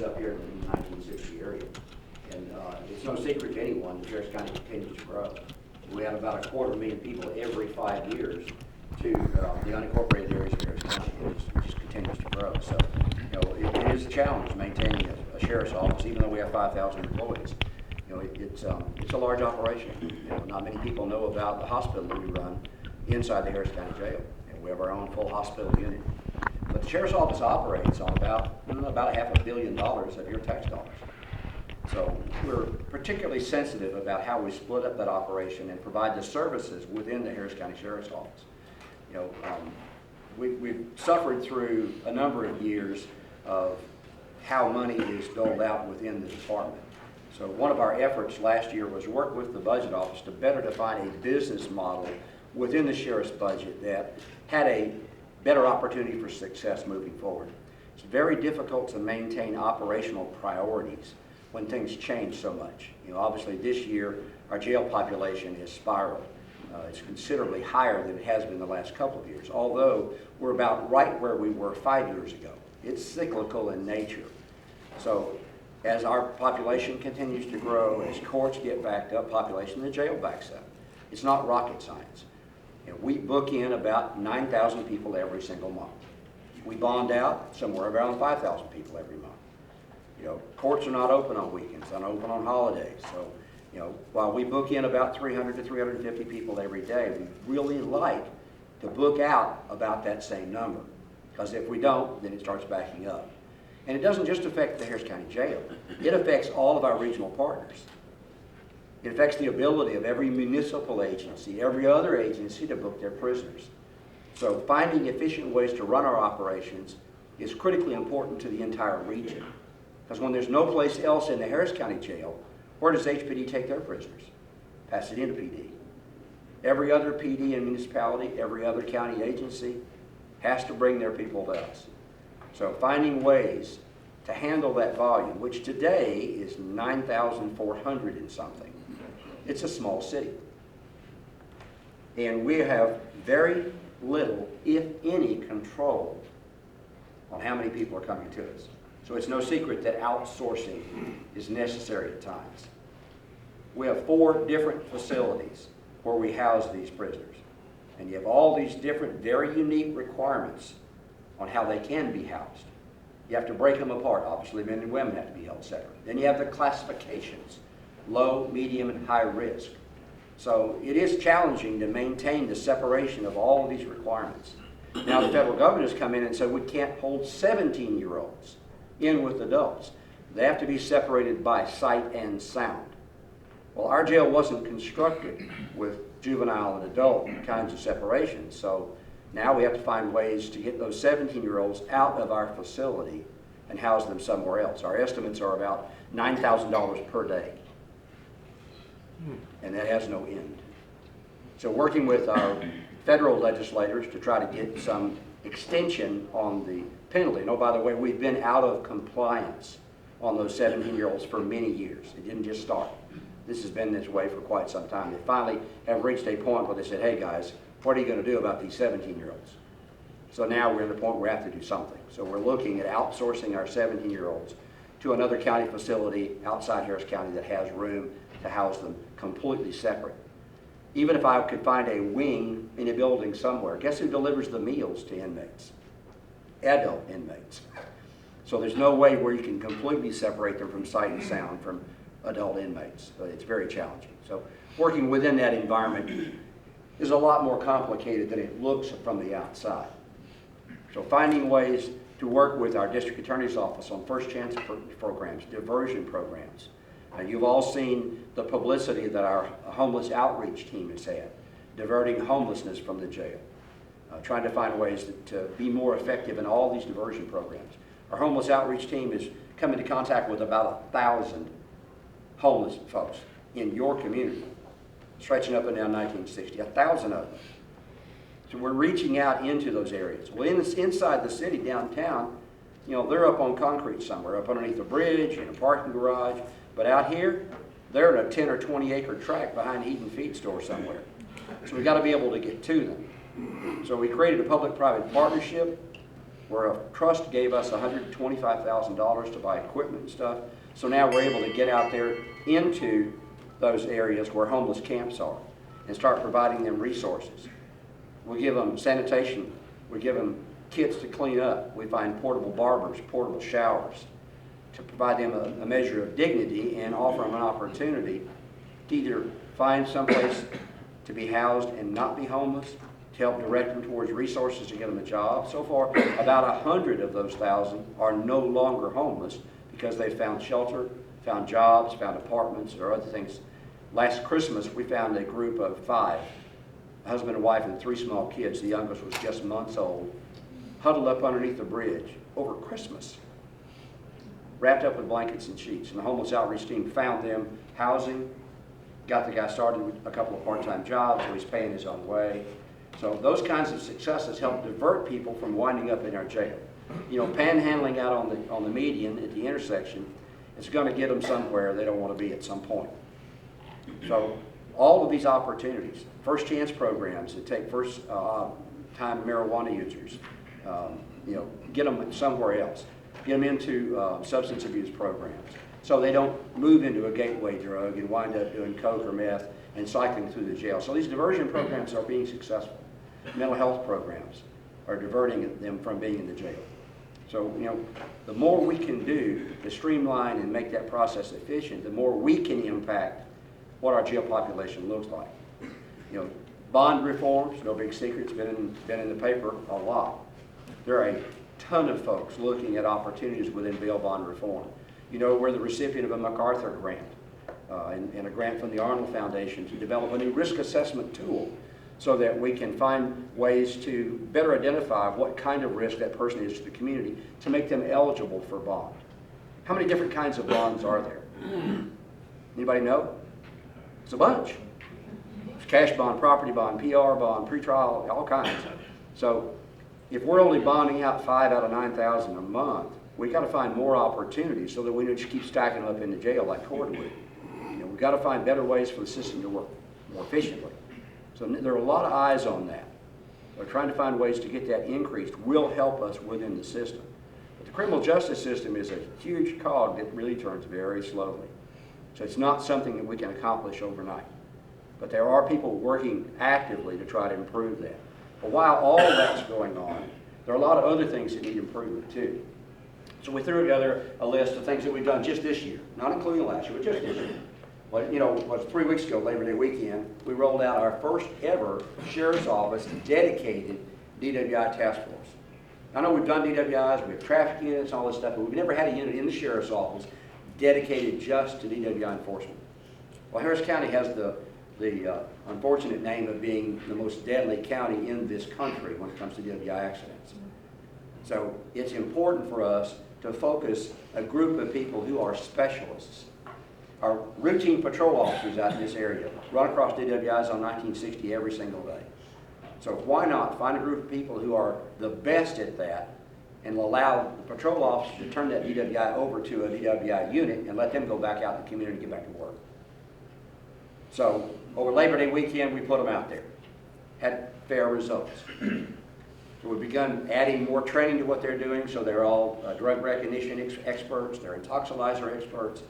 is up here in the 1960 area. And it's no secret to anyone that Harris County continues to grow. We have about 250,000 people every 5 years to the unincorporated areas of Harris County. It just continues to grow. So, it is a challenge maintaining a sheriff's office, even though we have 5,000 employees. It's a large operation. Not many people know about the hospital that we run inside the Harris County Jail. We have our own full hospital unit. But the sheriff's office operates on about $500 million of your tax dollars. So we're particularly sensitive about how we split up that operation and provide the services within the Harris County Sheriff's Office. We've suffered through a number of years of how money is doled out within the department. So one of our efforts last year was work with the budget office to better define a business model within the sheriff's budget that had a better opportunity for success moving forward. It's very difficult to maintain operational priorities when things change so much. Obviously this year our jail population has spiraled. It's considerably higher than it has been the last couple of years, although we're about right where we were 5 years ago. It's cyclical in nature. So as our population continues to grow, as courts get backed up, population, the jail backs up. It's not rocket science. We book in about 9,000 people every single month. We bond out somewhere around 5,000 people every month. Courts are not open on weekends, they're not open on holidays. So, while we book in about 300 to 350 people every day, we really like to book out about that same number. Because if we don't, then it starts backing up. And it doesn't just affect the Harris County Jail. It affects all of our regional partners. It affects the ability of every municipal agency, every other agency to book their prisoners. So finding efficient ways to run our operations is critically important to the entire region. Because when there's no place else in the Harris County Jail, where does HPD take their prisoners? Pasadena PD. Every other PD and municipality, every other county agency has to bring their people to us. So finding ways to handle that volume, which today is 9,400 and something. It's a small city. And we have very little, if any, control on how many people are coming to us. So it's no secret that outsourcing is necessary at times. We have 4 different facilities where we house these prisoners. And you have all these different, very unique requirements on how they can be housed. You have to break them apart. Obviously, men and women have to be held separate. Then you have the classifications, low, medium, and high risk. So it is challenging to maintain the separation of all of these requirements. Now the federal government has come in and said we can't hold 17-year-olds in with adults. They have to be separated by sight and sound. Well, our jail wasn't constructed with juvenile and adult kinds of separation, so now we have to find ways to get those 17-year-olds out of our facility and house them somewhere else. Our estimates are about $9,000 per day, and that has no end. So working with our federal legislators to try to get some extension on the penalty. And oh, by the way, we've been out of compliance on those 17-year-olds for many years. It didn't just start. This has been this way for quite some time. They finally have reached a point where they said, hey guys, what are you going to do about these 17-year-olds? So now we're at the point where we have to do something. So we're looking at outsourcing our 17-year-olds to another county facility outside Harris County that has room to house them completely separate. Even if I could find a wing in a building somewhere, guess who delivers the meals to inmates? Adult inmates. So there's no way where you can completely separate them from sight and sound from adult inmates. So it's very challenging. So working within that environment is a lot more complicated than it looks from the outside. So finding ways to work with our district attorney's office on first chance programs, diversion programs. You've all seen the publicity that our homeless outreach team has had, diverting homelessness from the jail, trying to find ways to be more effective in all these diversion programs. Our homeless outreach team is coming into contact with about 1,000 homeless folks in your community, stretching up and down 1960, 1,000 of them. So we're reaching out into those areas. Well, inside the city, downtown, they're up on concrete somewhere, up underneath a bridge, in a parking garage. But out here, they're in a 10 or 20 acre tract behind Eaton Feed Store somewhere. So we've got to be able to get to them. So we created a public-private partnership where a trust gave us $125,000 to buy equipment and stuff. So now we're able to get out there into those areas where homeless camps are and start providing them resources. We give them sanitation. We give them kits to clean up. We find portable barbers, portable showers to provide them a measure of dignity and offer them an opportunity to either find someplace to be housed and not be homeless, to help direct them towards resources to get them a job. So far, about 100 of those 1,000 are no longer homeless because they found shelter, found jobs, found apartments, or other things. Last Christmas, we found a group of 5, a husband and wife and 3 small kids. The youngest was just months old, huddled up underneath the bridge over Christmas, wrapped up with blankets and sheets. And the homeless outreach team found them housing, got the guy started with a couple of part-time jobs, so he's paying his own way. So those kinds of successes help divert people from winding up in our jail. You know, panhandling out on the median at the intersection is going to get them somewhere they don't want to be at some point. So all of these opportunities, first chance programs that take first time marijuana users, you know, get them somewhere else. Get them into substance abuse programs so they don't move into a gateway drug and wind up doing coke or meth and cycling through the jail. So these diversion programs are being successful. Mental health programs are diverting them from being in the jail. So, you know, the more we can do to streamline and make that process efficient, the more we can impact what our jail population looks like. You know, bond reforms, no big secret, it's been in the paper a lot. There are a ton of folks looking at opportunities within bail bond reform. You know, we're the recipient of a MacArthur grant and a grant from the Arnold Foundation to develop a new risk assessment tool so that we can find ways to better identify what kind of risk that person is to the community to make them eligible for bond. How many different kinds of bonds are there? Anybody know? It's a bunch. It's cash bond, property bond, PR bond, pretrial, all kinds. So if we're only bonding out 5 out of 9,000 a month, we got to find more opportunities so that we don't just keep stacking up in the jail like Cordwood. You know, we've got to find better ways for the system to work more efficiently. So there are a lot of eyes on that. We're trying to find ways to get that increased will help us within the system. But the criminal justice system is a huge cog that really turns very slowly. So it's not something that we can accomplish overnight. But there are people working actively to try to improve that. But while all that's going on, there are a lot of other things that need improvement too. So we threw together a list of things that we've done just this year, not including last year, but just this year. Well, you know, it was 3 weeks ago, Labor Day weekend, we rolled out our first ever Sheriff's Office dedicated DWI task force. I know we've done DWIs, we have traffic units, all this stuff, but we've never had a unit in the Sheriff's Office dedicated just to DWI enforcement. Well, Harris County has the unfortunate name of being the most deadly county in this country when it comes to DWI accidents. So it's important for us to focus a group of people who are specialists. Our routine patrol officers out in this area run across DWIs on 1960 every single day. So why not find a group of people who are the best at that and allow the patrol officer to turn that DWI over to a DWI unit and let them go back out in the community and get back to work. So over Labor Day weekend, we put them out there. Had fair results. So we've begun adding more training to what they're doing, so they're all drug recognition experts, they're intoxilizer experts,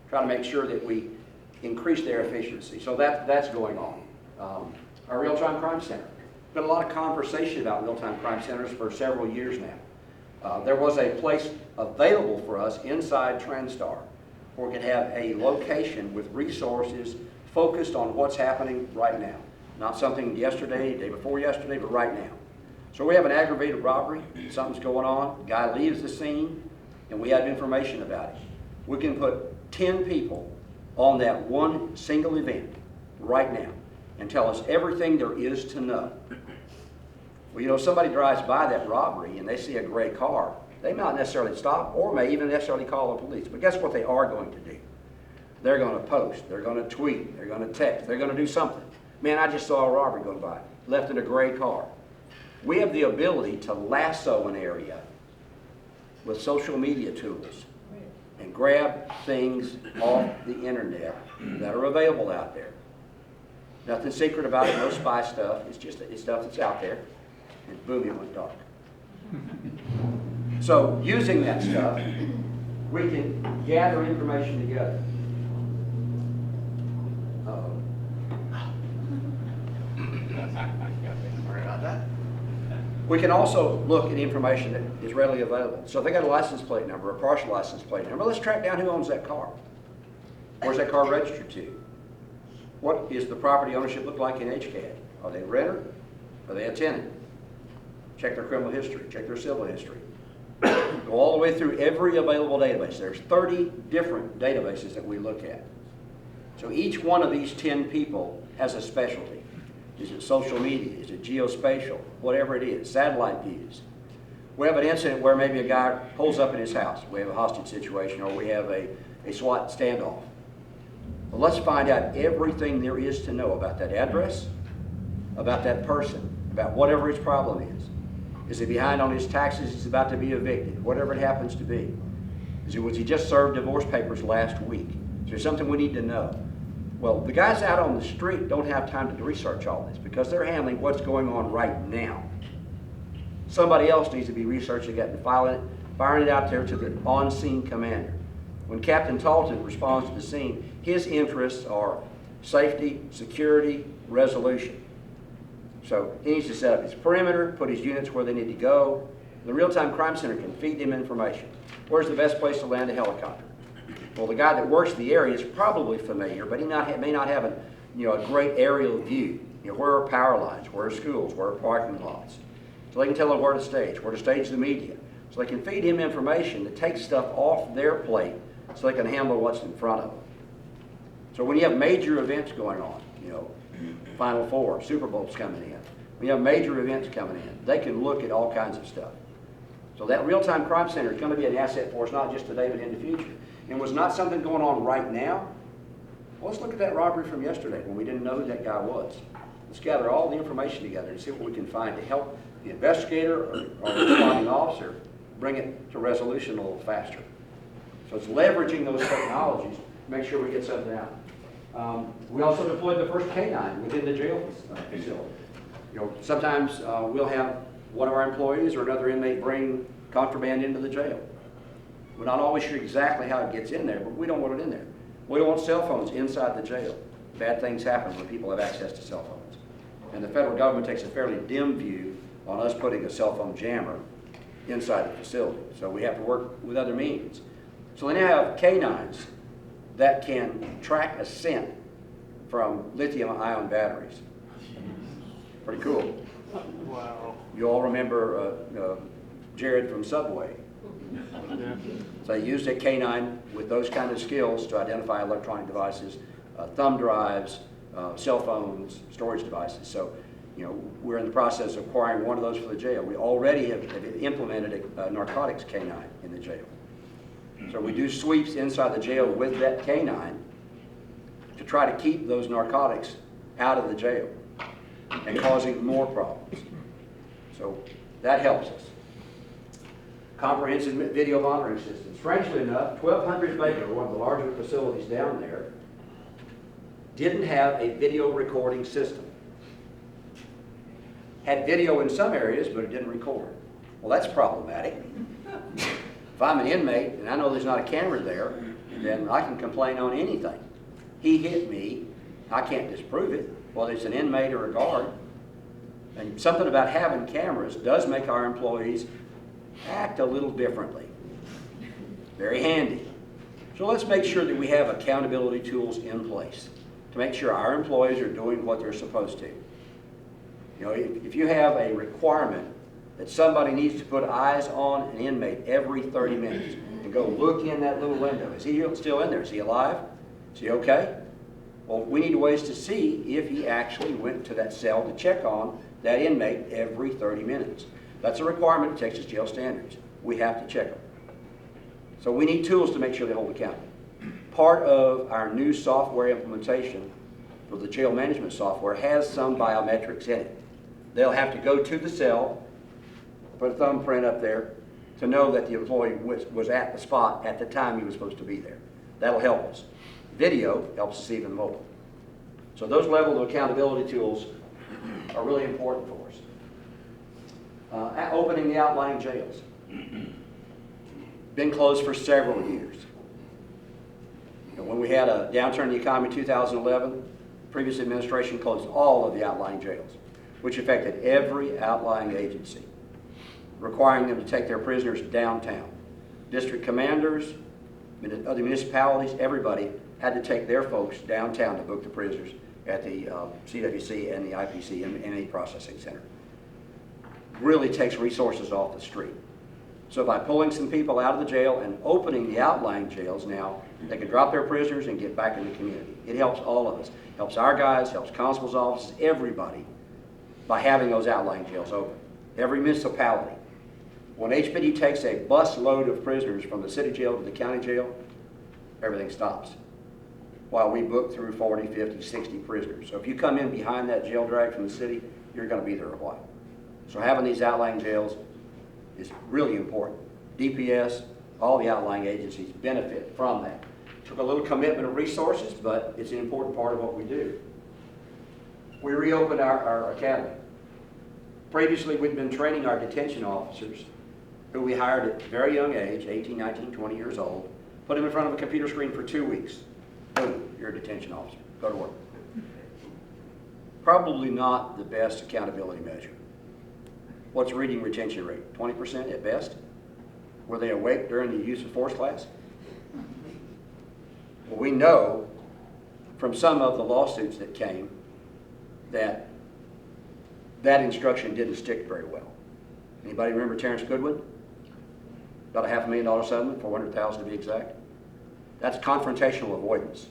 try to make sure that we increase their efficiency. So that's going on. Our real-time crime center. Been a lot of conversation about real-time crime centers for several years now. There was a place available for us inside TrendStar where we could have a location with resources focused on what's happening right now. Not something yesterday, day before yesterday, but right now. So we have an aggravated robbery, something's going on, guy leaves the scene, and we have information about it. We can put 10 people on that one single event right now and tell us everything there is to know. Well, you know, somebody drives by that robbery and they see a gray car, they may not necessarily stop or may even necessarily call the police. But guess what they are going to do? They're going to post, they're going to tweet, they're going to text, they're going to do something. Man, I just saw a robbery go by, left in a gray car. We have the ability to lasso an area with social media tools and grab things off the internet that are available out there. Nothing secret about it, no spy stuff. It's just it's stuff that's out there. And boom, it went dark. So using that stuff, we can gather information together. We can also look at information that is readily available. So if they got a license plate number, a partial license plate number, let's track down who owns that car. Where's that car registered to? What is the property ownership look like in HCAD? Are they a renter? Are they a tenant? Check their criminal history, check their civil history. Go all the way through every available database. There's 30 different databases that we look at. So each one of these 10 people has a specialty. Is it social media? Is it geospatial? Whatever it is, satellite views. We have an incident where maybe a guy pulls up in his house. We have a hostage situation, or we have a SWAT standoff. Well, let's find out everything there is to know about that address, about that person, about whatever his problem is. Is he behind on his taxes? He's about to be evicted, whatever it happens to be. Was he just served divorce papers last week? Is there something we need to know? Well, the guys out on the street don't have time to research all this because they're handling what's going on right now. Somebody else needs to be researching it and firing it out there to the on-scene commander. When Captain Talton responds to the scene, his interests are safety, security, resolution. So he needs to set up his perimeter, put his units where they need to go. The real-time crime center can feed them information. Where's the best place to land a helicopter? Well, the guy that works the area is probably familiar, but he may not have a great aerial view. Where are power lines? Where are schools? Where are parking lots? So they can tell him where to stage the media. So they can feed him information that takes stuff off their plate so they can handle what's in front of them. So when you have major events going on, Final Four, Super Bowl's coming in, when you have major events coming in, they can look at all kinds of stuff. So that real-time crime center is going to be an asset for us, not just today, but in the future. And was not something going on right now? Well, let's look at that robbery from yesterday when we didn't know who that guy was. Let's gather all the information together and see what we can find to help the investigator or the responding officer bring it to resolution a little faster. So it's leveraging those technologies to make sure we get something out. We also deployed the first K-9 within the jail facility. Sometimes we'll have one of our employees or another inmate bring contraband into the jail. We're not always sure exactly how it gets in there, but we don't want it in there. We don't want cell phones inside the jail. Bad things happen when people have access to cell phones. And the federal government takes a fairly dim view on us putting a cell phone jammer inside the facility. So we have to work with other means. So they now have K9s that can track a scent from lithium-ion batteries. Pretty cool. Wow. You all remember Jared from Subway. Yeah. So they used a K9 with those kind of skills to identify electronic devices, thumb drives, cell phones, storage devices. So, we're in the process of acquiring one of those for the jail. We already have implemented a narcotics K9 in the jail. So we do sweeps inside the jail with that K9 to try to keep those narcotics out of the jail and causing more problems. So that helps us. Comprehensive video monitoring system. Strangely enough, 1200 Baker, one of the larger facilities down there, didn't have a video recording system. Had video in some areas, but it didn't record. Well, that's problematic. If I'm an inmate and I know there's not a camera there, then I can complain on anything. He hit me, I can't disprove it, whether it's an inmate or a guard. And something about having cameras does make our employees act a little differently. Very handy. So let's make sure that we have accountability tools in place to make sure our employees are doing what they're supposed to. If you have a requirement that somebody needs to put eyes on an inmate every 30 minutes and go look in that little window. Is he still in there? Is he alive? Is he okay? Well, we need ways to see if he actually went to that cell to check on that inmate every 30 minutes. That's a requirement of Texas jail standards. We have to check them. So we need tools to make sure they hold accountable. Part of our new software implementation for the jail management software has some biometrics in it. They'll have to go to the cell, put a thumbprint up there to know that the employee was at the spot at the time he was supposed to be there. That'll help us. Video helps us even more. So those level of accountability tools are really important for us. Opening the outlying jails. been closed for several years. When we had a downturn in the economy in 2011, previous administration closed all of the outlying jails, which affected every outlying agency, requiring them to take their prisoners downtown. District commanders, other municipalities, everybody had to take their folks downtown to book the prisoners at the CWC and the IPC and any processing center. Really takes resources off the street. So by pulling some people out of the jail and opening the outlying jails now, they can drop their prisoners and get back in the community. It helps all of us. Helps our guys, helps constables' offices, everybody, by having those outlying jails open. Every municipality. When HPD takes a bus load of prisoners from the city jail to the county jail, everything stops. While we book through 40, 50, 60 prisoners. So if you come in behind that jail drag from the city, you're going to be there a while. So having these outlying jails is really important. DPS, all the outlying agencies benefit from that. Took a little commitment of resources, but it's an important part of what we do. We reopened our academy. Previously, we'd been training our detention officers, who we hired at a very young age, 18, 19, 20 years old, put them in front of a computer screen for 2 weeks. Boom, you're a detention officer. Go to work. Probably not the best accountability measure. What's reading retention rate? 20% at best? Were they awake during the use of force class? Well, we know from some of the lawsuits that came that that instruction didn't stick very well. Anybody remember Terrence Goodwin? About a $500,000 settlement, $400,000 to be exact. That's confrontational avoidance.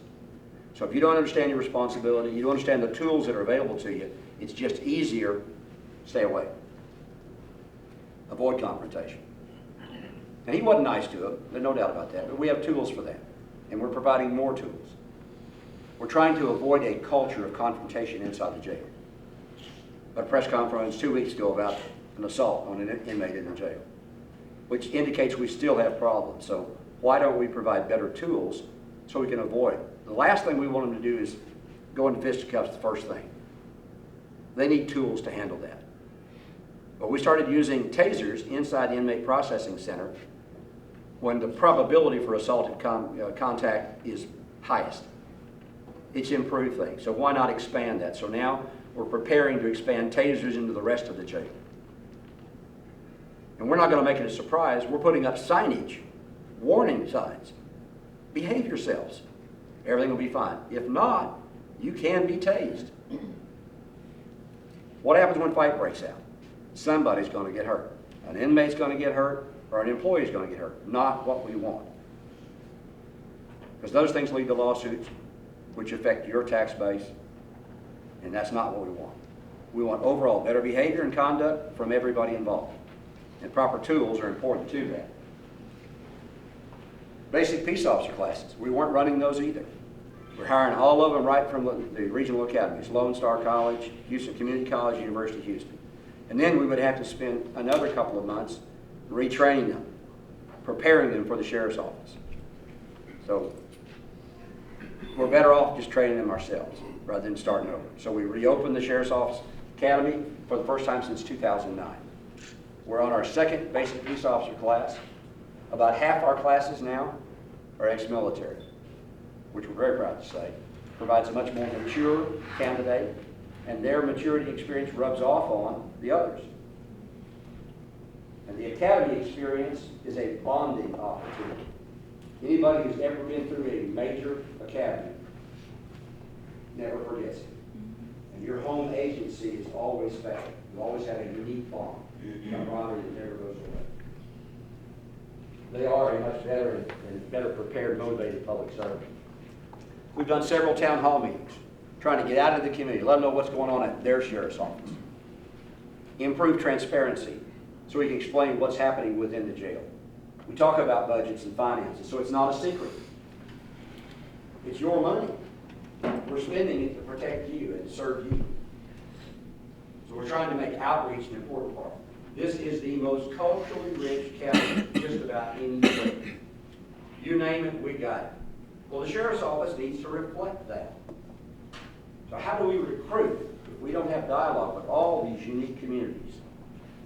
So if you don't understand your responsibility, you don't understand the tools that are available to you, it's just easier, stay away. Avoid confrontation. And he wasn't nice to him, there's no doubt about that, but we have tools for that, and we're providing more tools. We're trying to avoid a culture of confrontation inside the jail. A press conference 2 weeks ago about an assault on an inmate in the jail, which indicates we still have problems. So why don't we provide better tools so we can avoid? The last thing we want them to do is go into fisticuffs the first thing. They need tools to handle that. But we started using tasers inside the inmate processing center when the probability for assaulted contact is highest. It's improved things. So why not expand that? So now we're preparing to expand tasers into the rest of the jail. And we're not going to make it a surprise. We're putting up signage, warning signs. Behave yourselves. Everything will be fine. If not, you can be tased. What happens when a fight breaks out? Somebody's going to get hurt. An inmate's going to get hurt, or an employee's going to get hurt. Not what we want. Because those things lead to lawsuits, which affect your tax base, and that's not what we want. We want overall better behavior and conduct from everybody involved. And proper tools are important to that. Basic peace officer classes, we weren't running those either. We're hiring all of them right from the regional academies, Lone Star College, Houston Community College, University of Houston. And then we would have to spend another couple of months retraining them, preparing them for the sheriff's office. So we're better off just training them ourselves rather than starting over. So we reopened the Sheriff's Office Academy for the first time since 2009. We're on our second basic peace officer class. About half our classes now are ex-military, which we're very proud to say. Provides a much more mature candidate, and their maturity experience rubs off on the others. And the academy experience is a bonding opportunity. Anybody who's ever been through a major academy never forgets it. And your home agency is always special. You always have a unique bond, camaraderie that never goes away. They are a much better and better prepared, motivated public servant. We've done several town hall meetings, trying to get out of the community, let them know what's going on at their sheriff's office. Improve transparency so we can explain what's happening within the jail. We talk about budgets and finances, so it's not a secret. It's your money. We're spending it to protect you and serve you. So we're trying to make outreach an important part. This is the most culturally rich county just about any state. You name it, we got it. Well, the sheriff's office needs to reflect that. So how do we recruit if we don't have dialogue with all these unique communities?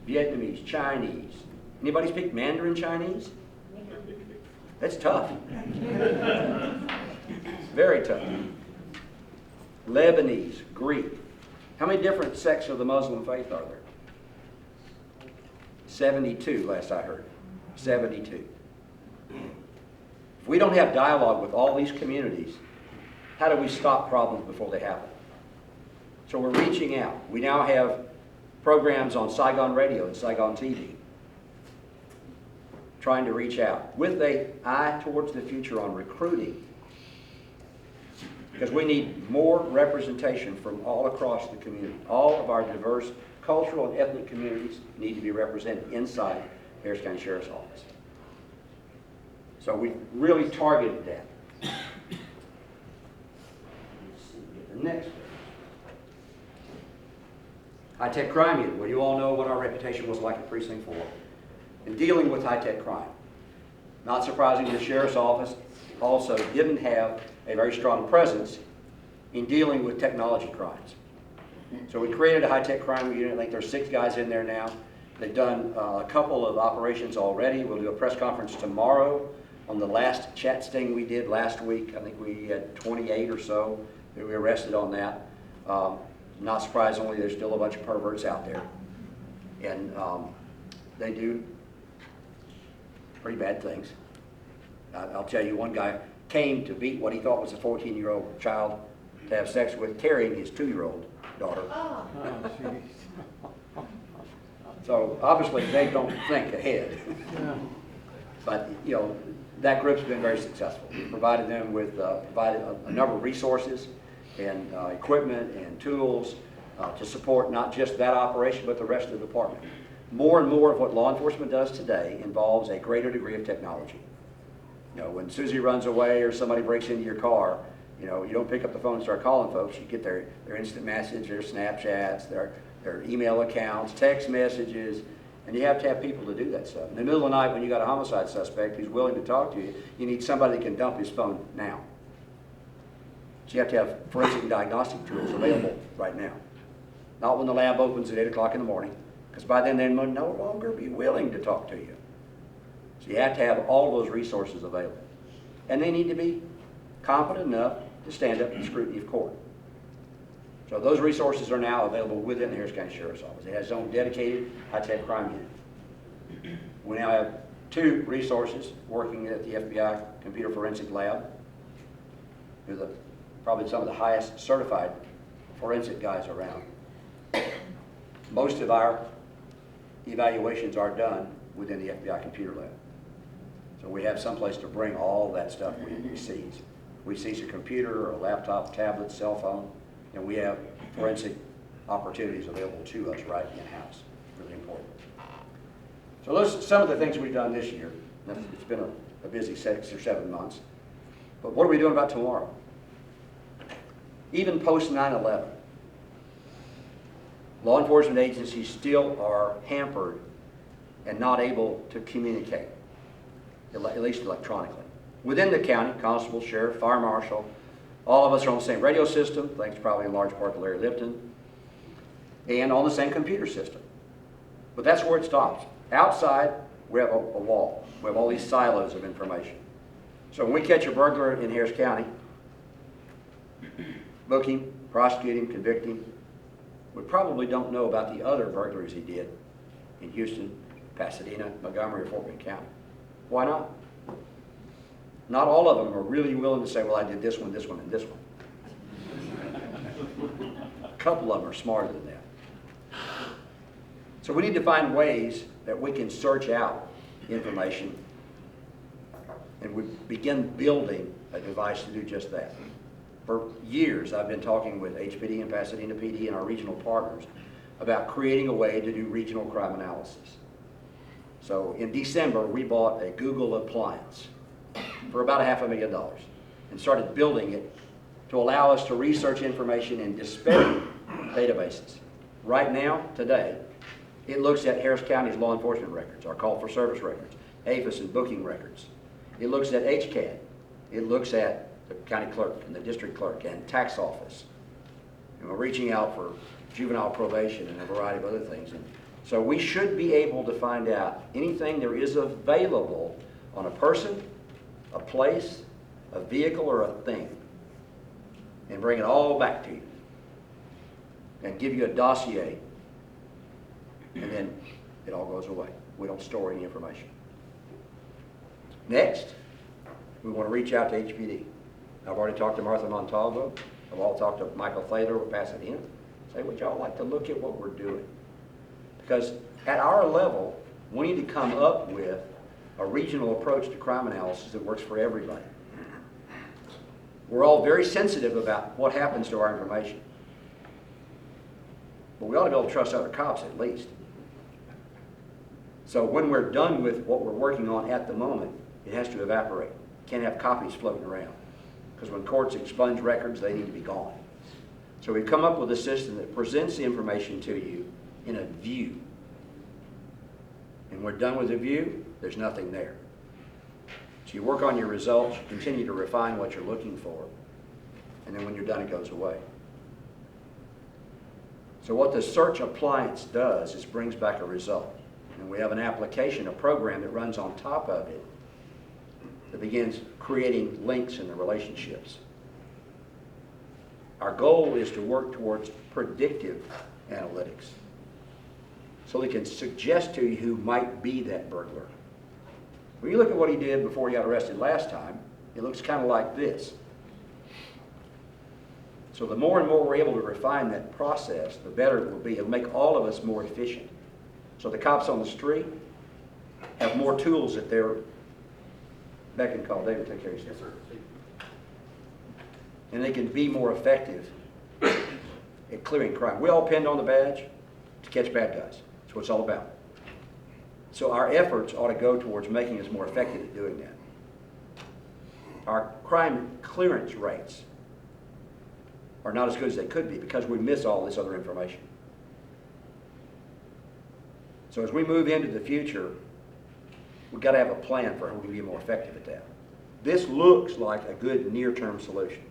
Vietnamese, Chinese. Anybody speak Mandarin Chinese? It's tough. Very tough. Lebanese, Greek. How many different sects of the Muslim faith are there? 72, last I heard. 72. If we don't have dialogue with all these communities, how do we stop problems before they happen? So we're reaching out. We now have programs on Saigon Radio and Saigon TV, trying to reach out with an eye towards the future on recruiting, because we need more representation from all across the community. All of our diverse cultural and ethnic communities need to be represented inside Harris County Sheriff's Office. So we really targeted that. Let's see, the next one. High-tech crime unit. Well, you all know what our reputation was like at Precinct 4 in dealing with high-tech crime. Not surprisingly, the Sheriff's Office also didn't have a very strong presence in dealing with technology crimes. So we created a high-tech crime unit. I think there's 6 guys in there now. They've done a couple of operations already. We'll do a press conference tomorrow on the last chat sting we did last week. I think we had 28 or so that we arrested on that. Not surprisingly, there's still a bunch of perverts out there. And they do pretty bad things. I'll tell you, one guy came to beat what he thought was a 14-year-old child to have sex with, carrying his 2-year-old daughter. Oh, jeez. So obviously they don't think ahead. Yeah. But you know, that group's been very successful. We provided them with provided a number of resources and equipment and tools to support not just that operation but the rest of the department. More and more of what law enforcement does today involves a greater degree of technology. You know, when Susie runs away or somebody breaks into your car, you know, you don't pick up the phone and start calling folks. You get their instant message, their Snapchats, their email accounts, text messages, and you have to have people to do that stuff. In the middle of the night when you got a homicide suspect who's willing to talk to you, you need somebody that can dump his phone now. So you have to have forensic and diagnostic tools available right now. Not when the lab opens at 8 o'clock in the morning, because by then they will no longer be willing to talk to you. So you have to have all those resources available. And they need to be competent enough to stand up to the scrutiny of court. So those resources are now available within the Harris County Sheriff's Office. It has its own dedicated high-tech crime unit. We now have 2 resources working at the FBI Computer Forensic Lab. They're probably some of the highest certified forensic guys around. Most of our evaluations are done within the FBI Computer Lab. So we have someplace to bring all that stuff we seize. We seize a computer or a laptop, tablet, cell phone, and we have forensic opportunities available to us right in-house. Really important. So those are some of the things we've done this year. It's been a busy 6 or 7 months. But what are we doing about tomorrow? Even post 9/11, law enforcement agencies still are hampered and not able to communicate, at least electronically. Within the county, constable, sheriff, fire marshal, all of us are on the same radio system, thanks probably in large part to Larry Lipton, and on the same computer system. But that's where it stops. Outside, we have a wall. We have all these silos of information. So when we catch a burglar in Harris County, book him, prosecute him, convict him, we probably don't know about the other burglaries he did in Houston, Pasadena, Montgomery, or Fort Bend County. Why not? Not all of them are really willing to say, well, I did this one, and this one. A couple of them are smarter than that. So we need to find ways that we can search out information, and we begin building a device to do just that. For years, I've been talking with HPD and Pasadena PD and our regional partners about creating a way to do regional crime analysis. So in December, we bought a Google appliance for about $500,000 and started building it to allow us to research information in disparate databases. Right now, today, it looks at Harris County's law enforcement records, our call for service records, APHIS and booking records. It looks at HCAD. It looks at the county clerk and the district clerk and tax office. And we're reaching out for juvenile probation and a variety of other things. And so we should be able to find out anything there is available on a person a place, a vehicle, or a thing, and bring it all back to you, and give you a dossier, and then it all goes away. We don't store any information. Next, we want to reach out to HPD. I've already talked to Martha Montalvo. I've all talked to Michael Thaler with Pasadena. Say, would y'all like to look at what we're doing? Because at our level, we need to come up with a regional approach to crime analysis that works for everybody. We're all very sensitive about what happens to our information. But we ought to be able to trust other cops at least. So when we're done with what we're working on at the moment, it has to evaporate. Can't have copies floating around. Because when courts expunge records, they need to be gone. So we've come up with a system that presents the information to you in a view. And we're done with the view, there's nothing there. So you work on your results, you continue to refine what you're looking for, and then when you're done, it goes away. So what the search appliance does is brings back a result. And we have an application, a program that runs on top of it that begins creating links in the relationships. Our goal is to work towards predictive analytics, so they can suggest to you who might be that burglar. When you look at what he did before he got arrested last time, it looks kind of like this. So the more and more we're able to refine that process, the better it will be. It'll make all of us more efficient. So the cops on the street have more tools at their beck and call. David, take care of yourself. Yes, sir. And they can be more effective at clearing crime. We all pinned on the badge to catch bad guys. That's what it's all about. So our efforts ought to go towards making us more effective at doing that. Our crime clearance rates are not as good as they could be because we miss all this other information. So as we move into the future, we've got to have a plan for how we can be more effective at that. This looks like a good near-term solution.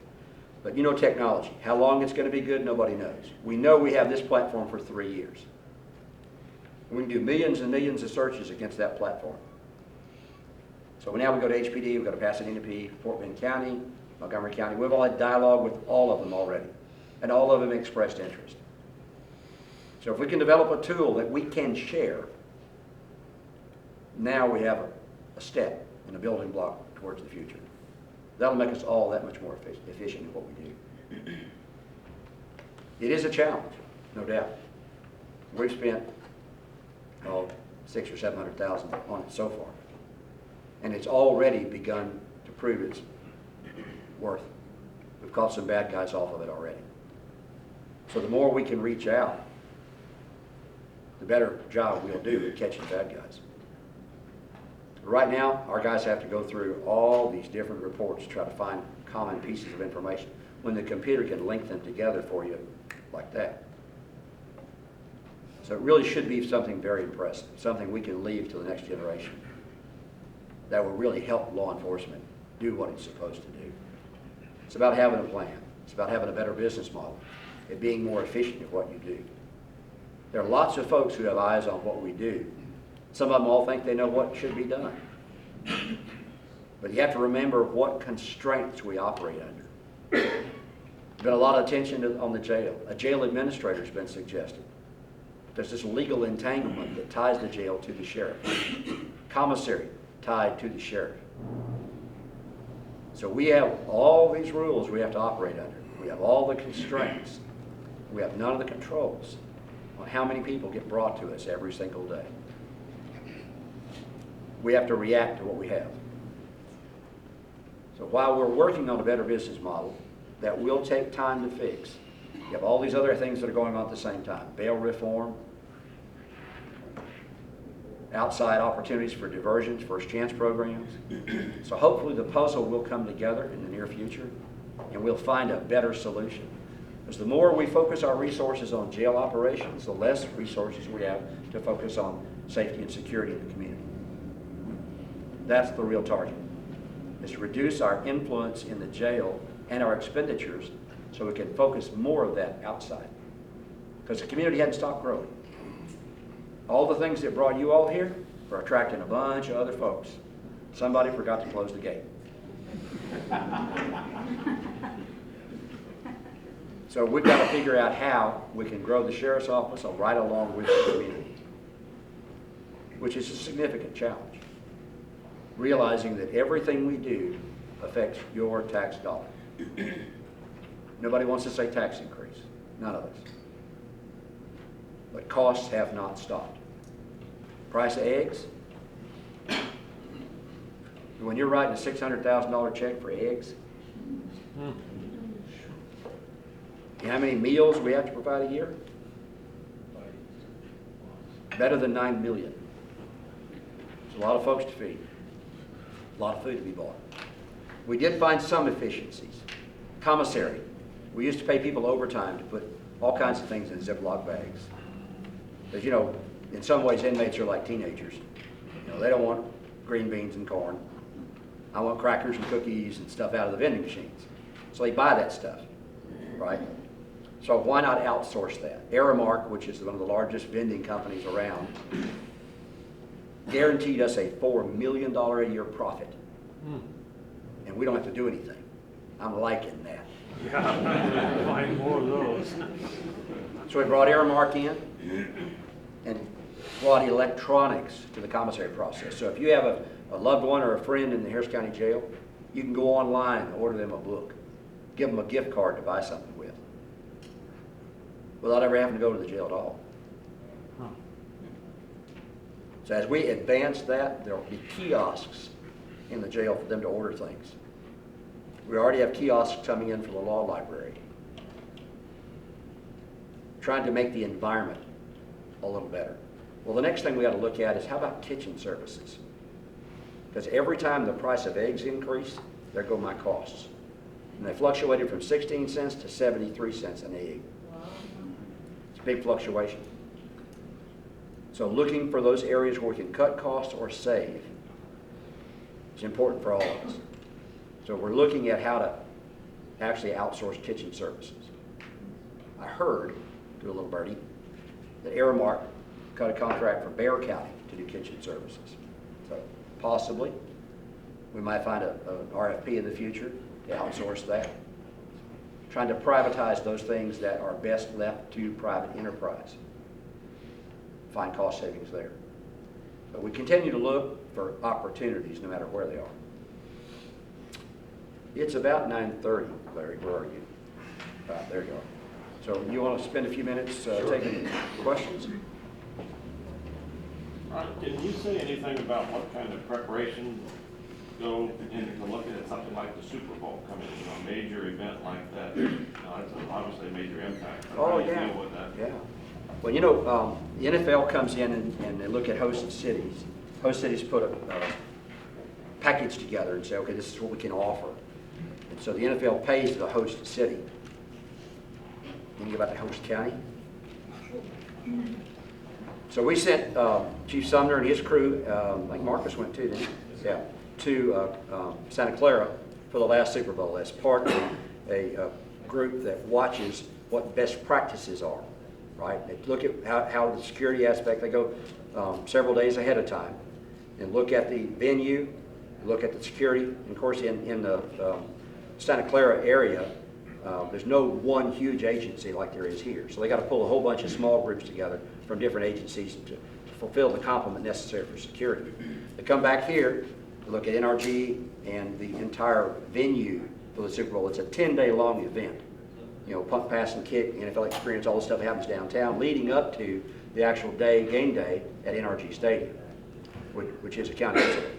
But you know technology. How long it's going to be good, nobody knows. We know we have this platform for 3 years. We can do millions and millions of searches against that platform. So now we go to HPD, we go to Pasadena PD, Fort Bend County, Montgomery County. We've all had dialogue with all of them already, and all of them expressed interest. So if we can develop a tool that we can share, now we have a step and a building block towards the future. That'll make us all that much more efficient in what we do. It is a challenge, no doubt. We've spent $600,000 or $700,000 on it so far, and it's already begun to prove its worth. We've caught some bad guys off of it already. So the more we can reach out, the better job we'll do at catching bad guys. Right now, our guys have to go through all these different reports to try to find common pieces of information when the computer can link them together for you like that. So it really should be something very impressive, something we can leave to the next generation that will really help law enforcement do what it's supposed to do. It's about having a plan. It's about having a better business model and being more efficient at what you do. There are lots of folks who have eyes on what we do. Some of them all think they know what should be done. But you have to remember what constraints we operate under. There's been a lot of attention on the jail. A jail administrator has been suggested. There's this legal entanglement that ties the jail to the sheriff. Commissary tied to the sheriff. So we have all these rules we have to operate under. We have all the constraints. We have none of the controls on how many people get brought to us every single day. We have to react to what we have. So while we're working on a better business model that will take time to fix, you have all these other things that are going on at the same time. Bail reform, outside opportunities for diversions, first chance programs. So hopefully the puzzle will come together in the near future and we'll find a better solution. Because the more we focus our resources on jail operations, the less resources we have to focus on safety and security in the community. That's the real target, is to reduce our influence in the jail and our expenditures so we can focus more of that outside. Because the community hadn't stopped growing. All the things that brought you all here were attracting a bunch of other folks. Somebody forgot to close the gate. So we've got to figure out how we can grow the sheriff's office right along with the community, which is a significant challenge. Realizing that everything we do affects your tax dollar. Nobody wants to say tax increase, none of us. But costs have not stopped. Price of eggs, when you're writing a $600,000 check for eggs, you know how many meals we have to provide a year? Better than 9 million. It's a lot of folks to feed. A lot of food to be bought. We did find some efficiencies. Commissary. We used to pay people overtime to put all kinds of things in Ziploc bags. Because, you know, in some ways inmates are like teenagers. You know, they don't want green beans and corn. I want crackers and cookies and stuff out of the vending machines. So they buy that stuff, right? So why not outsource that? Aramark, which is one of the largest vending companies around, guaranteed us a $4 million a year profit. And we don't have to do anything. I'm liking that. Yeah, find more of those. So we brought Aramark in and brought electronics to the commissary process. So if you have a loved one or a friend in the Harris County Jail, you can go online and order them a book. Give them a gift card to buy something with, without ever having to go to the jail at all. So as we advance that, there will be kiosks in the jail for them to order things. We already have kiosks coming in from the law library. Trying to make the environment a little better. Well, the next thing we got to look at is how about kitchen services? Because every time the price of eggs increase, there go my costs. And they fluctuated from 16 cents to 73 cents an egg. It's a big fluctuation. So looking for those areas where we can cut costs or save is important for all of us. So we're looking at how to actually outsource kitchen services. I heard, do a little birdie, that Aramark cut a contract for Bexar County to do kitchen services. So possibly we might find an RFP in the future to outsource that. Trying to privatize those things that are best left to private enterprise. Find cost savings there. But we continue to look for opportunities no matter where they are. It's about 9:30, Larry. Where are you? There you are. So you want to spend a few minutes taking questions? Ron, did you say anything about what kind of preparation go into looking at something like the Super Bowl coming, you know, a major event like that? That's obviously a major impact. But how do you deal with that? Yeah. Well, you know, the NFL comes in and they look at host cities. Host cities put a package together and say, okay, this is what we can offer. And so the NFL pays the host city. Think about the host county. So we sent Chief Sumner and his crew, like Marcus went too, didn't he? Yeah, to Santa Clara for the last Super Bowl as part of a group that watches what best practices are, right? They look at how the security aspect, they go several days ahead of time and look at the venue, look at the security. And of course, in the Santa Clara area, there's no one huge agency like there is here. So they got to pull a whole bunch of small groups together from different agencies to fulfill the complement necessary for security. They come back here to look at NRG and the entire venue for the Super Bowl. It's a 10-day long event. You know, punt, pass, and kick, NFL experience, all this stuff happens downtown, leading up to the actual game day at NRG Stadium, which is a county facility.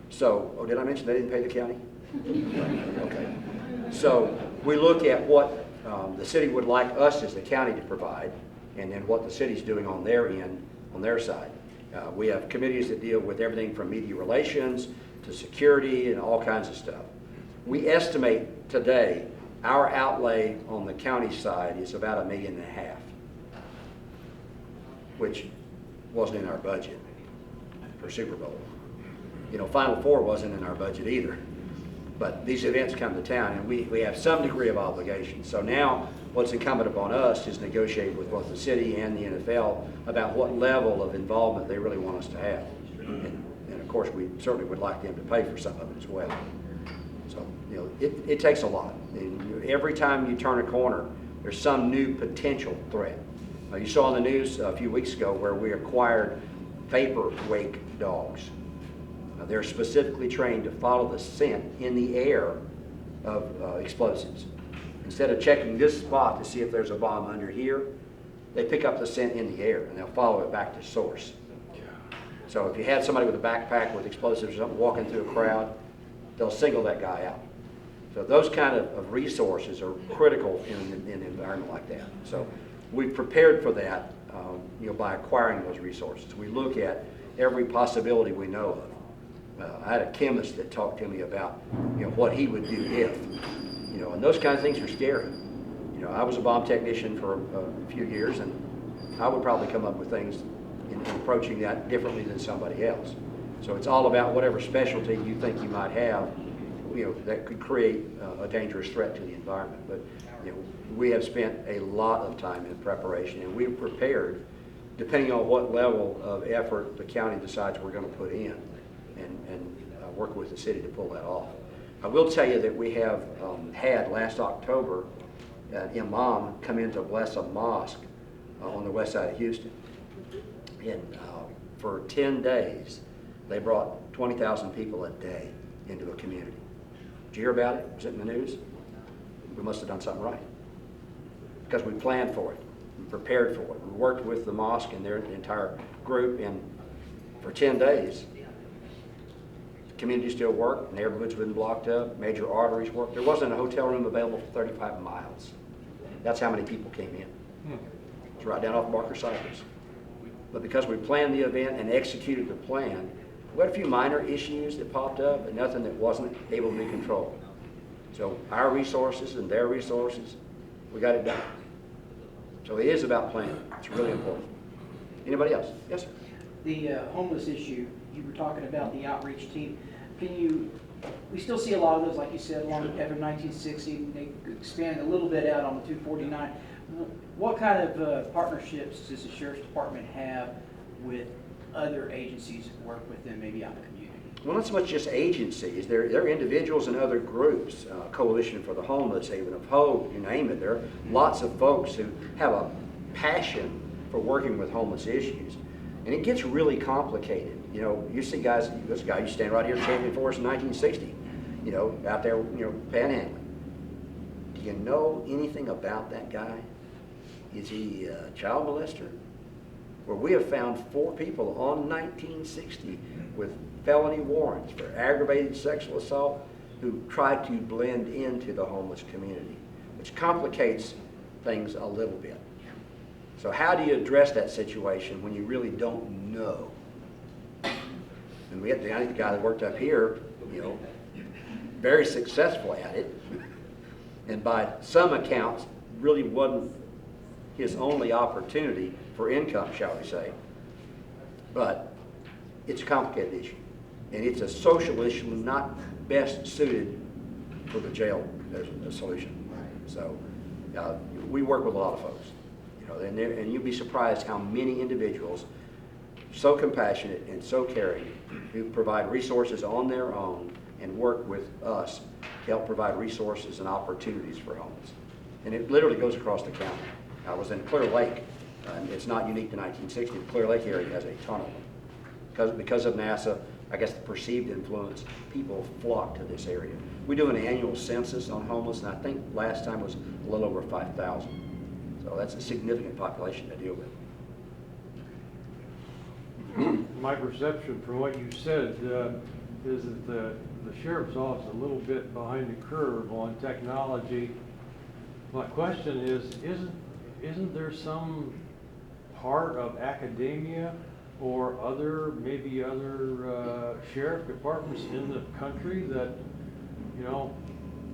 So, did I mention they didn't pay the county? Okay. So we look at what the city would like us as the county to provide, and then what the city's doing on their end, on their side. We have committees that deal with everything from media relations to security and all kinds of stuff. We estimate today our outlay on the county side is about $1.5 million, which wasn't in our budget for Super Bowl. You know, Final Four wasn't in our budget either. But these events come to town, and we have some degree of obligation. So now what's incumbent upon us is negotiate with both the city and the NFL about what level of involvement they really want us to have. And of course, we certainly would like them to pay for some of it as well. So, it takes a lot. And every time you turn a corner, there's some new potential threat. You saw on the news a few weeks ago where we acquired vapor wake dogs. They're specifically trained to follow the scent in the air of explosives. Instead of checking this spot to see if there's a bomb under here, they pick up the scent in the air and they'll follow it back to source. So if you had somebody with a backpack with explosives or something walking through a crowd, they'll single that guy out. So those kind of resources are critical in an environment like that. So we've prepared for that by acquiring those resources. We look at every possibility we know of. I had a chemist that talked to me about what he would do if, and those kind of things are scary. I was a bomb technician for a few years, and I would probably come up with things in approaching that differently than somebody else. So it's all about whatever specialty you think you might have, that could create a dangerous threat to the environment. But we have spent a lot of time in preparation, and we're prepared depending on what level of effort the county decides we're going to put in, and work with the city to pull that off. I will tell you that we have had last October an imam come in to bless a mosque on the west side of Houston. And for 10 days, they brought 20,000 people a day into a community. Did you hear about it? Was it in the news? We must have done something right. Because we planned for it, we prepared for it. We worked with the mosque and their entire group, and for 10 days, the community still worked, neighborhoods been blocked up, major arteries worked. There wasn't a hotel room available for 35 miles. That's how many people came in. It's right down off Barker Cypress. But because we planned the event and executed the plan, we had a few minor issues that popped up, but nothing that wasn't able to be controlled. So our resources and their resources, we got it done. So it is about planning. It's really important. Anybody else? Yes, sir. The homeless issue, you were talking about the outreach team. We still see a lot of those, like you said, along after 1960. They expanded a little bit out on the 249. What kind of partnerships does the Sheriff's Department have with other agencies that work with them, maybe out in the community? Well, not so much just agencies. They're individuals and other groups. Coalition for the Homeless, Haven of Hope, you name it. There are lots of folks who have a passion for working with homeless issues. And it gets really complicated. You see guys, this guy used to stand right here championing for us in 1960, out there, panhandling. Do you know anything about that guy? Is he a child molester? Well, we have found 4 people on 1960 with felony warrants for aggravated sexual assault who tried to blend into the homeless community, which complicates things a little bit. So how do you address that situation when you really don't know? And we had the guy that worked up here, very successful at it, and by some accounts really wasn't his only opportunity for income, shall we say. But it's a complicated issue, and it's a social issue not best suited for the jail as a solution. So we work with a lot of folks, and you'd be surprised how many individuals so compassionate and so caring who provide resources on their own and work with us to help provide resources and opportunities for homeless. And it literally goes across the county. I was in Clear Lake. It's not unique to 1960. The Clear Lake area has a ton of them. Because of NASA, I guess the perceived influence, people flock to this area. We do an annual census on homeless, and I think last time was a little over 5,000. So that's a significant population to deal with. My perception from what you said is that the sheriff's office is a little bit behind the curve on technology. My question is, isn't there some part of academia or maybe other sheriff departments in the country that,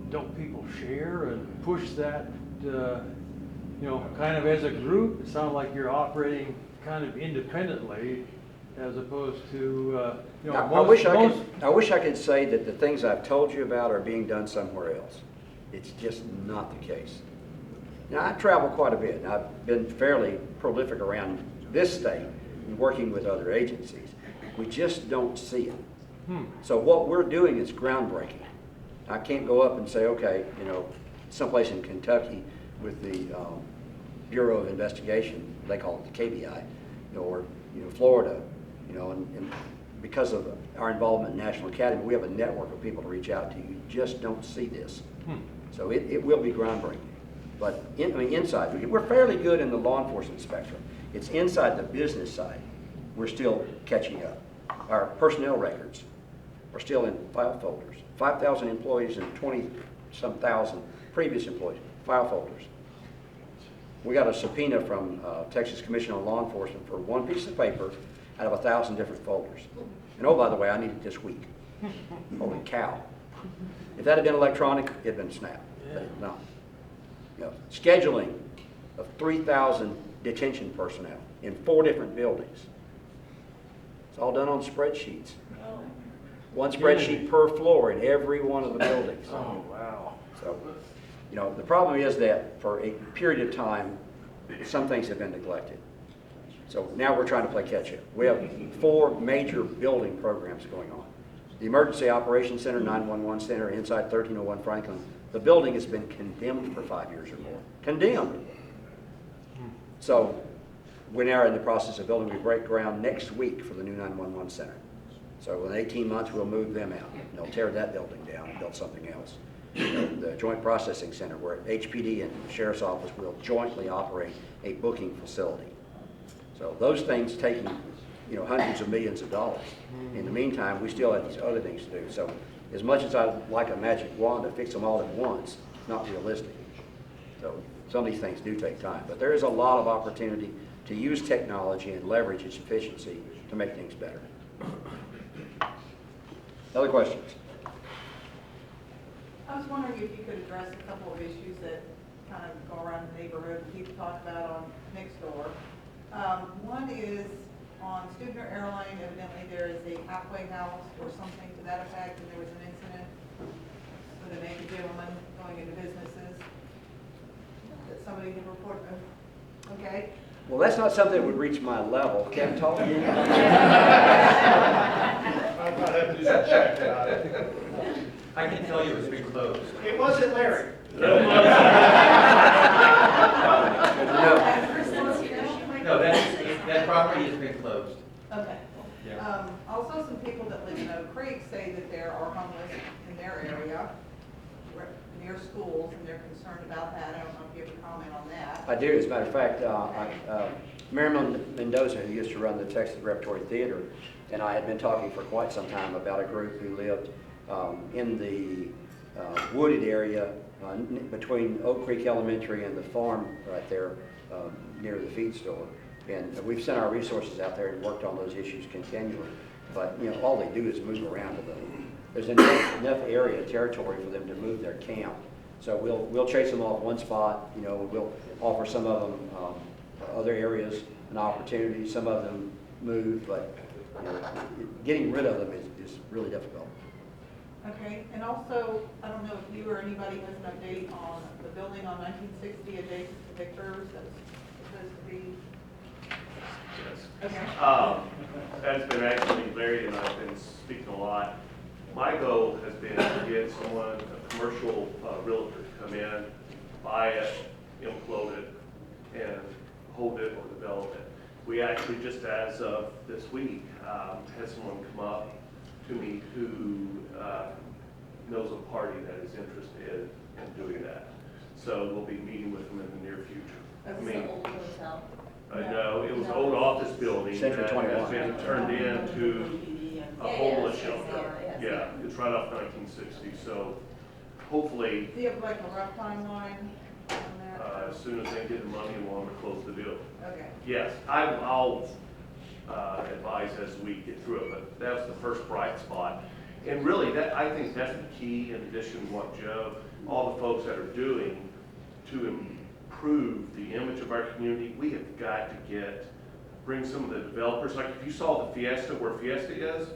don't people share and push that, kind of as a group? It sounds like you're operating kind of independently as opposed to, I wish I could say that the things I've told you about are being done somewhere else. It's just not the case. Now, I travel quite a bit, and I've been fairly prolific around this state and working with other agencies. We just don't see it. So what we're doing is groundbreaking. I can't go up and say, okay, someplace in Kentucky with the Bureau of Investigation, they call it the KBI, or Florida, and because of our involvement in National Academy, we have a network of people to reach out to. You just don't see this. So it will be groundbreaking. But inside, we're fairly good in the law enforcement spectrum. It's inside the business side, we're still catching up. Our personnel records are still in file folders. 5,000 employees and 20-some thousand previous employees, file folders. We got a subpoena from Texas Commission on Law Enforcement for one piece of paper out of 1,000 different folders. And oh, by the way, I need it this week. Holy cow. If that had been electronic, it had been snapped. But no. Scheduling of 3,000 detention personnel in 4 different buildings. It's all done on spreadsheets. One spreadsheet per floor in every one of the buildings. Oh, wow. So, the problem is that for a period of time, some things have been neglected. So now we're trying to play catch up. We have 4 major building programs going on. The Emergency Operations Center, 911 Center, inside 1301 Franklin. The building has been condemned for 5 years or more. Condemned. So we're now in the process of building. We break ground next week for the new 911 Center. So in 18 months, we'll move them out. And they'll tear that building down and build something else. The Joint Processing Center, where HPD and the Sheriff's Office will jointly operate a booking facility. So those things taking, hundreds of millions of dollars. In the meantime, we still have these other things to do. So as much as I'd like a magic wand to fix them all at once, it's not realistic. So some of these things do take time. But there is a lot of opportunity to use technology and leverage its efficiency to make things better. Other questions? I was wondering if you could address a couple of issues that kind of go around the neighborhood and people talk about on next door. One is on Stubner Airline, evidently there is a halfway house or something to that effect, and there was an incident with a naked gentleman going into businesses that somebody had reported. Okay. Well, that's not something that would reach my level. Kevin, talk to you. I might have to do some check about it. I can tell you it's been closed. It wasn't Larry. No, that property has been closed. Okay. Yeah. Also, some people that live in Oak Creek say that there are homeless in their area near schools, and they're concerned about that. I don't know if you have a comment on that. I do. As a matter of fact, Marilyn Mendoza, who used to run the Texas Repertory Theater, and I had been talking for quite some time about a group who lived in the wooded area between Oak Creek Elementary and the farm right there near the feed store. And we've sent our resources out there and worked on those issues continually. But all they do is move around a little. There's enough area, territory for them to move their camp. So we'll chase them off one spot. We'll offer some of them other areas an opportunity. Some of them move, but getting rid of them is really difficult. Okay, and also, I don't know if you or anybody has an update on the building on 1960 adjacent to Victor's that's supposed to be. Yes. Okay. That's been actually Larry and I've been speaking a lot. My goal has been to get someone, a commercial realtor, to come in, buy it, implode it, and hold it or develop it. We actually, just as of this week, had someone come up to me who knows a party that is interested in doing that. So we'll be meeting with them in the near future. That's the old hotel. No, it was an old office building that Century has 21. been turned into a homeless shelter. Yes. Yeah, it's right off 1960, so hopefully, Do you have like a rough timeline on that? as soon as they get the money, we'll want to close the deal. Okay. Yes, I'll advise as we get through it, but that was the first bright spot. And really, I think that's the key, in addition to what Joe, all the folks that are doing to improve the image of our community. We have got to bring some of the developers, like if you saw the Fiesta, where Fiesta is,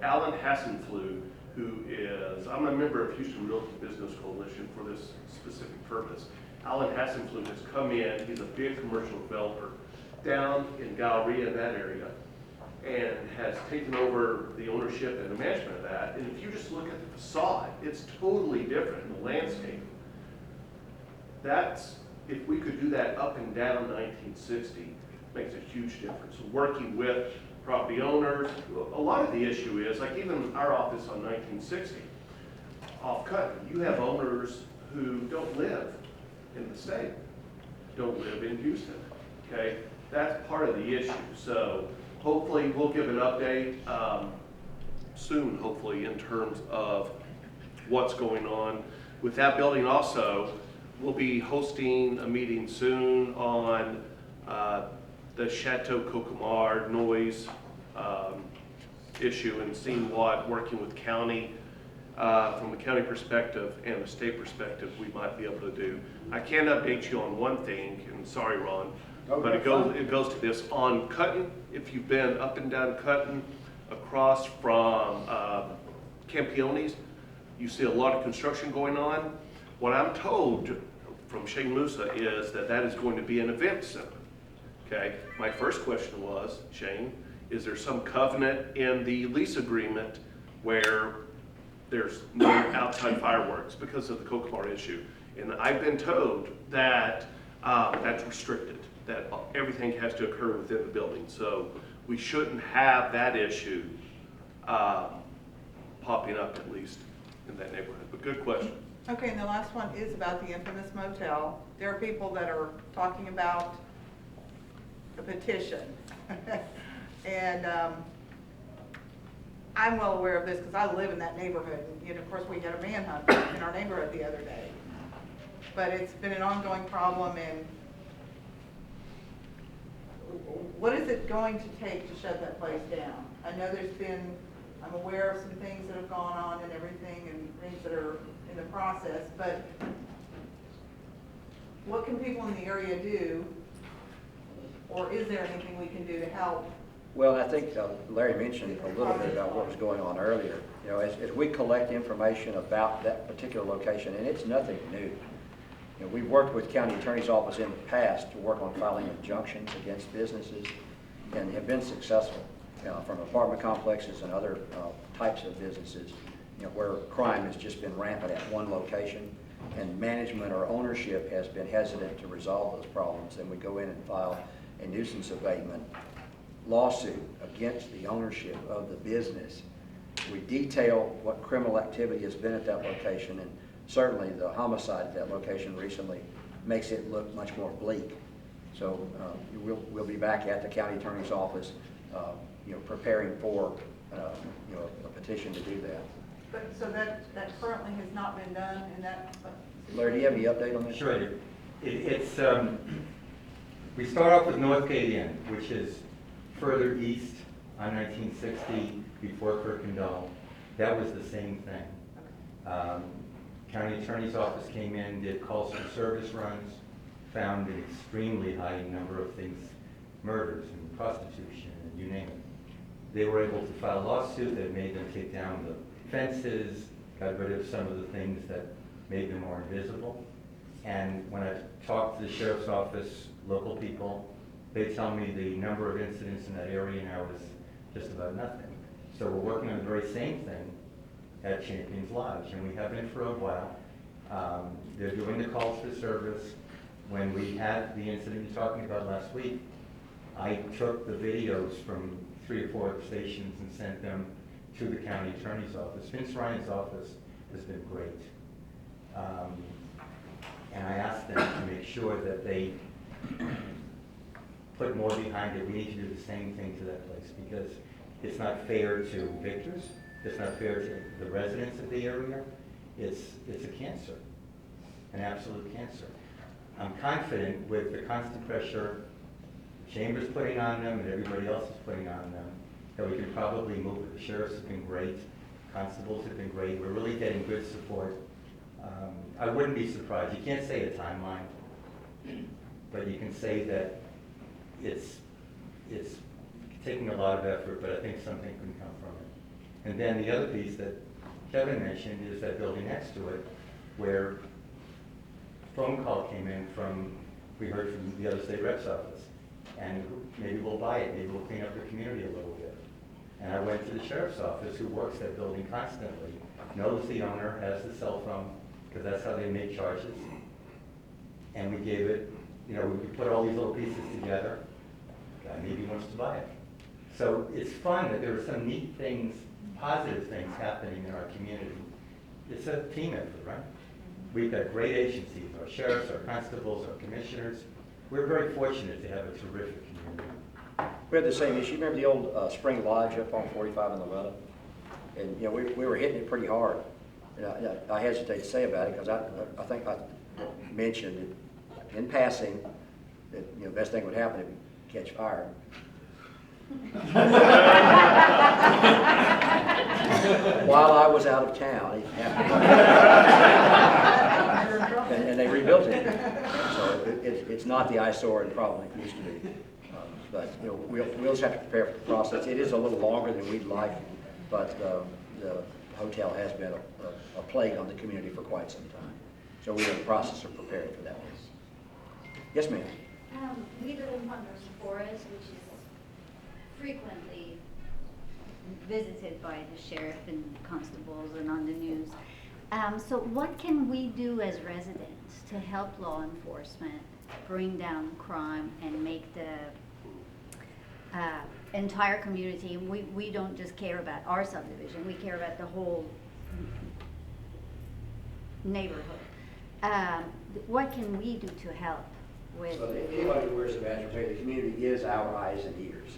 Alan Hassenflug, who is, I'm a member of Houston Realty Business Coalition for this specific purpose. Alan Hassenflug has come in, he's a big commercial developer down in Galleria, that area. and has taken over the ownership and the management of that. And if you just look at the facade, it's totally different in the landscape. That's, if we could do that up and down 1960, makes a huge difference. Working with property owners, a lot of the issue is, like even our office on 1960, off Cutting, you have owners who don't live in the state, don't live in Houston, okay? That's part of the issue. So hopefully we'll give an update soon, hopefully, in terms of what's going on with that building. Also, we'll be hosting a meeting soon on the Chateau Cocomar noise issue and seeing what, working with county, from a county perspective and a state perspective, we might be able to do. I can update you on one thing, and sorry, Ron, but it goes to this. On Cutting, if you've been up and down Cutting, across from Campione's, you see a lot of construction going on. What I'm told from Shane Musa is that that is going to be an event center. Okay, my first question was, Shane, is there some covenant in the lease agreement where there's no outside fireworks because of the Cocomar issue? And I've been told that that's restricted, that everything has to occur within the building. So we shouldn't have that issue popping up, at least in that neighborhood. But good question. Okay, and the last one is about the infamous motel. There are people that are talking about a petition. And I'm well aware of this because I live in that neighborhood. And of course, we had a manhunt in our neighborhood the other day. But it's been an ongoing problem, and what is it going to take to shut that place down? I know I'm aware of some things that have gone on and everything, and things that are in the process, but what can people in the area do, or is there anything we can do to help? Well, I think Larry mentioned a little bit about what was going on earlier. You know, as we collect information about that particular location, and it's nothing new. You know, we've worked with county attorney's office in the past to work on filing injunctions against businesses and have been successful from apartment complexes and other types of businesses, you know, where crime has just been rampant at one location and management or ownership has been hesitant to resolve those problems. Then we go in and file a nuisance abatement lawsuit against the ownership of the business. We detail what criminal activity has been at that location, and certainly the homicide at that location recently makes it look much more bleak. So we'll be back at the county attorney's office, you know, preparing for you know, a petition to do that. But so that currently has not been done in that. Larry, do you have any update on this? Sure. We start off with Northgate Inn, which is further east on 1960 before Kirkendall. That was the same thing. County Attorney's Office came in, did calls for service runs, found an extremely high number of things, murders and prostitution and you name it. They were able to file a lawsuit that made them take down the fences, got rid of some of the things that made them more invisible. And when I talked to the sheriff's office, local people, they tell me the number of incidents in that area now is just about nothing. So we're working on the very same thing at Champions Lodge, and we have been for a while. They're doing the calls for service. When we had the incident you're talking about last week, I took the videos from 3 or 4 stations and sent them to the county attorney's office. Vince Ryan's office has been great. And I asked them to make sure that they put more behind it. We need to do the same thing to that place because it's not fair to victors. It's not fair to the residents of the area. It's a cancer, an absolute cancer. I'm confident with the constant pressure Chamber's putting on them and everybody else is putting on them that we can probably move it. The sheriffs have been great. Constables have been great. We're really getting good support. I wouldn't be surprised. You can't say a timeline, but you can say that it's taking a lot of effort, but I think something can come from it. And then the other piece that Kevin mentioned is that building next to it, where a phone call came in from, we heard from the other state rep's office, and maybe maybe we'll buy it, maybe we'll clean up the community a little bit. And I went to the sheriff's office, who works that building constantly, knows the owner, has the cell phone, because that's how they make charges. And we gave it, we put all these little pieces together. Guy maybe wants to buy it. So it's fun that there are some neat things, positive things happening in our community. It's a team effort, right? We've got great agencies, our sheriffs, our constables, our commissioners. We're very fortunate to have a terrific community. We had the same issue. Remember the old Spring Lodge up on 45 in Loretta? And, we were hitting it pretty hard. And I hesitate to say about it because I think I mentioned it in passing that, the best thing would happen if we catch fire. While I was out of town, it happened. And they rebuilt it. So it's not the eyesore it probably used to be. But we'll just have to prepare for the process. It is a little longer than we'd like, but the hotel has been a plague on the community for quite some time. So we're in the process of preparing for that one. Yes, ma'am. We live in Ponderosa Forest, which is frequently visited by the sheriff and constables and on the news. So what can we do as residents to help law enforcement bring down crime and make the entire community, and we don't just care about our subdivision, we care about the whole neighborhood. What can we do to help with? So anybody who wears a badge will tell you the community is our eyes and ears.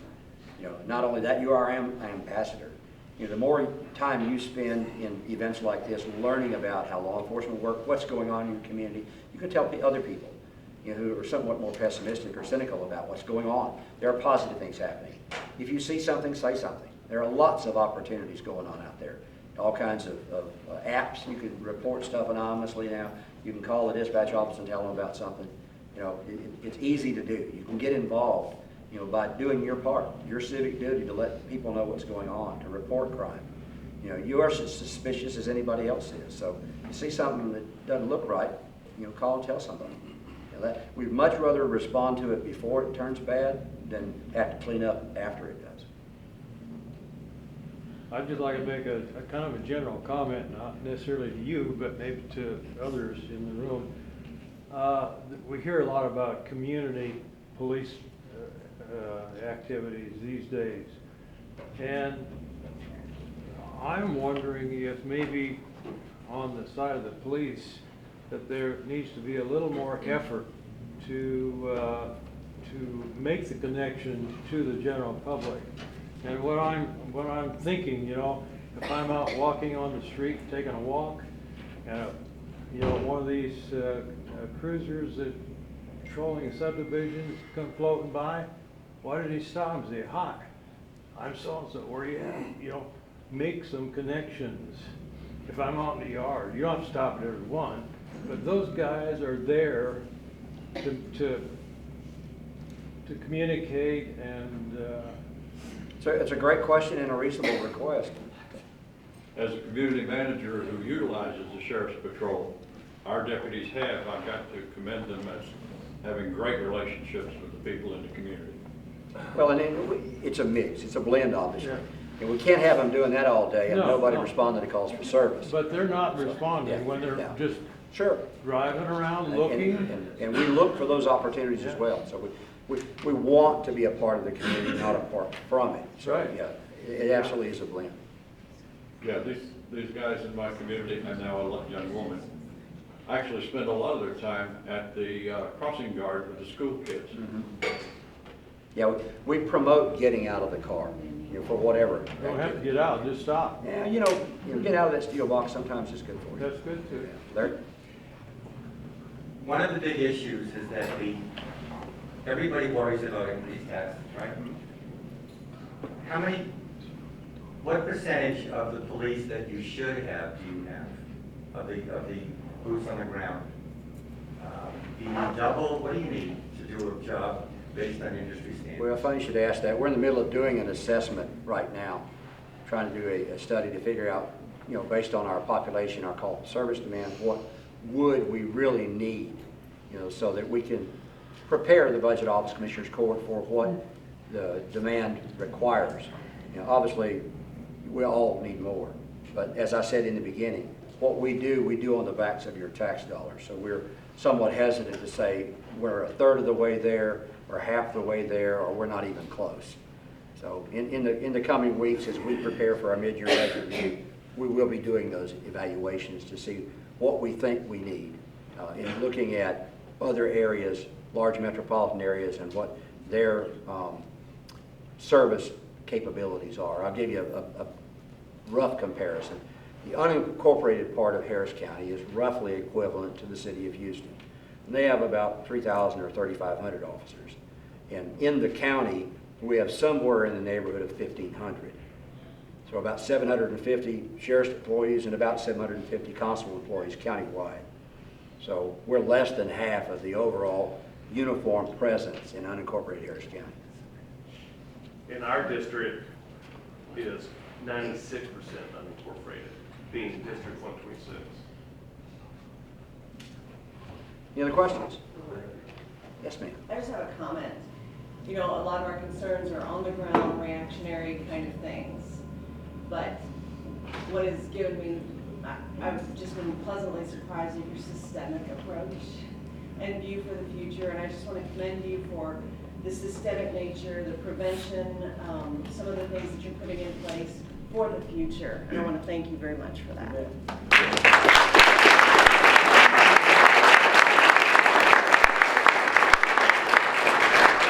Not only that, you are our ambassador. The more time you spend in events like this, learning about how law enforcement work, what's going on in your community, you can tell other people who are somewhat more pessimistic or cynical about what's going on. There are positive things happening. If you see something, say something. There are lots of opportunities going on out there. All kinds of apps. You can report stuff anonymously now. You can call the dispatch office and tell them about something. It's easy to do. You can get involved, by doing your part, your civic duty to let people know what's going on, to report crime. You are as suspicious as anybody else is. So you see something that doesn't look right, call and tell somebody. We'd much rather respond to it before it turns bad than have to clean up after it does. I'd just like to make a kind of a general comment, not necessarily to you, but maybe to others in the room. We hear a lot about community police activities these days, and I'm wondering if maybe on the side of the police that there needs to be a little more effort to make the connection to the general public. And what I'm thinking, if I'm out walking on the street, taking a walk, and one of these cruisers that patrolling a subdivision come floating by, why did he stop and say, "Hi, I'm so-and-so, where you at?" Make some connections. If I'm out in the yard, you don't have to stop at every one, but those guys are there to communicate and. So it's a great question and a reasonable request. As a community manager who utilizes the Sheriff's Patrol, our deputies I've got to commend them as having great relationships with the people in the community. Well, and it's a mix. It's a blend, obviously. Yeah. And we can't have them doing that all day and nobody responding to calls for service. But they're not responding when they're just driving around looking. And we look for those opportunities as well. So we want to be a part of the community, not apart from it. So it absolutely is a blend. Yeah, these guys in my community, and now a young woman, actually spend a lot of their time at the crossing guard with the school kids. Mm-hmm. Yeah, we promote getting out of the car, for whatever. You don't have to get out, just stop. Yeah, get out of that steel box sometimes is good for you. That's good too. Larry? One of the big issues is that everybody worries about increased taxes, right? What percentage of the police that you should have do you have, of the boots on the ground? Do you need double? What do you need to do a job based on industry standards? Well, funny you should ask that. We're in the middle of doing an assessment right now, trying to do a study to figure out, based on our population, our call service demand, what would we really need, so that we can prepare the Budget Office Commissioners Court for what the demand requires. You know, obviously, we all need more. But as I said in the beginning, what we do on the backs of your tax dollars. So we're somewhat hesitant to say we're a third of the way there, or half the way there, or we're not even close. So in the coming weeks, as we prepare for our mid-year budget review, we will be doing those evaluations to see what we think we need in looking at other areas, large metropolitan areas, and what their service capabilities are. I'll give you a rough comparison. The unincorporated part of Harris County is roughly equivalent to the city of Houston. And they have about 3,000 or 3,500 officers. And in the county, we have somewhere in the neighborhood of 1,500. So about 750 sheriff's employees and about 750 constable employees countywide. So we're less than half of the overall uniform presence in unincorporated Harris County. In our district is 96% unincorporated, being District 126. Any other questions? Yes, ma'am. I just have a comment. You know, a lot of our concerns are on the ground, reactionary kind of things. But what has given me, I've just been pleasantly surprised at your systemic approach and view for the future. And I just want to commend you for the systemic nature, the prevention, some of the things that you're putting in place for the future. And I want to thank you very much for that.